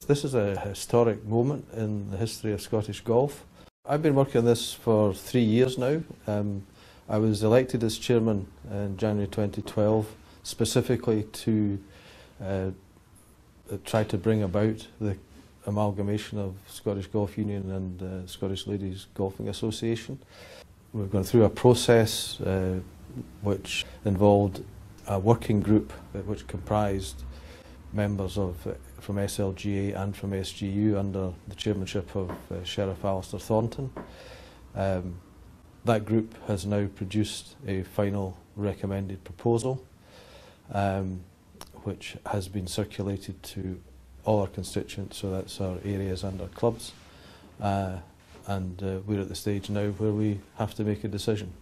This is a historic moment in the history of Scottish golf. I've been working on this for 3 years now. I was elected as chairman in January 2012 specifically to try to bring about the amalgamation of Scottish Golf Union and Scottish Ladies Golfing Association. We've gone through a process which involved a working group which comprised members from SLGA and from SGU under the chairmanship of Sheriff Alistair Thornton. That group has now produced a final recommended proposal which has been circulated to all our constituents, so that's our areas and our clubs, and we're at the stage now where we have to make a decision.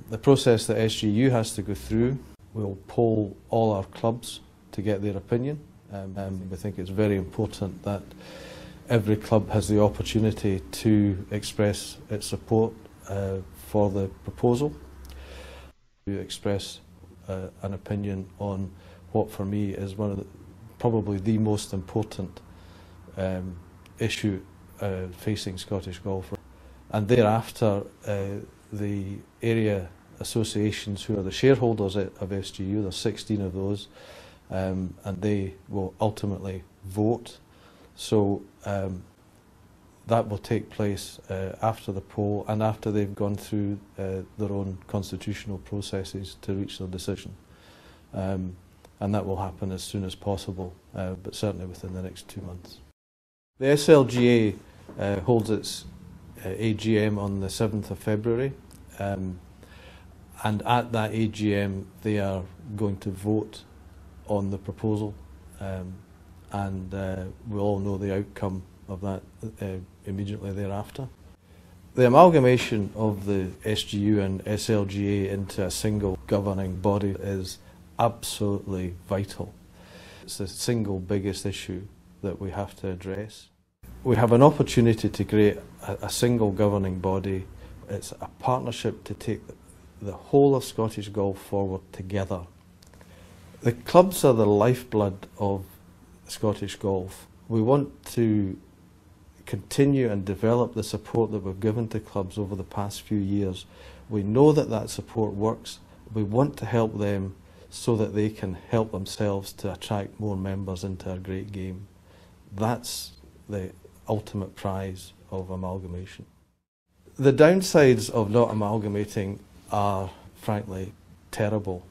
The process that SGU has to go through, we'll poll all our clubs to get their opinion. We think it's very important that every club has the opportunity to express its support for the proposal, to express an opinion on what for me is probably the most important issue facing Scottish golf. And thereafter the area associations who are the shareholders of SGU, there's 16 of those, and they will ultimately vote. So that will take place after the poll and after they've gone through their own constitutional processes to reach their decision. And that will happen as soon as possible, but certainly within the next 2 months. The SLGA holds its AGM on the 7th of February, and at that AGM they are going to vote on the proposal, and we'll all know the outcome of that immediately thereafter. The amalgamation of the SGU and SLGA into a single governing body is absolutely vital. It's the single biggest issue that we have to address. We have an opportunity to create a single governing body. It's a partnership to take the whole of Scottish golf forward together. The clubs are the lifeblood of Scottish golf. We want to continue and develop the support that we've given to clubs over the past few years. We know that that support works. We want to help them so that they can help themselves to attract more members into our great game. That's the ultimate prize of amalgamation. The downsides of not amalgamating are frankly terrible.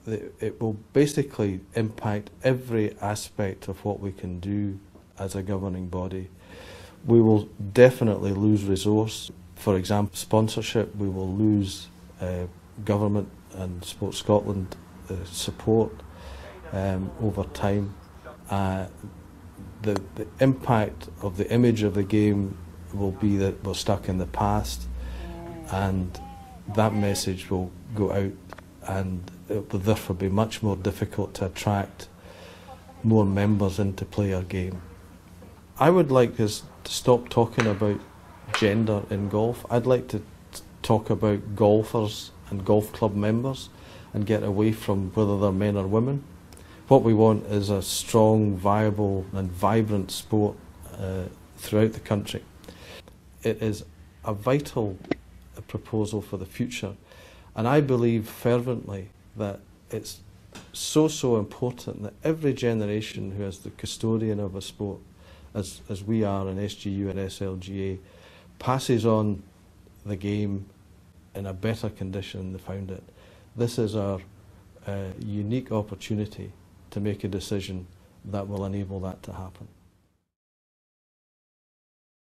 It will basically impact every aspect of what we can do as a governing body. We will definitely lose resource. For example, sponsorship. We will lose government and Sport Scotland support over time. The impact of the image of the game will be that we're stuck in the past, and that message will go out, and it will therefore be much more difficult to attract more members into play our game. I would like us to stop talking about gender in golf. I'd like to talk about golfers and golf club members and get away from whether they're men or women. What we want is a strong, viable and vibrant sport throughout the country. It is a vital proposal for the future, and I believe fervently that it's so important that every generation who is the custodian of a sport, as we are in SGU and SLGA, passes on the game in a better condition than they found it. This is our unique opportunity to make a decision that will enable that to happen.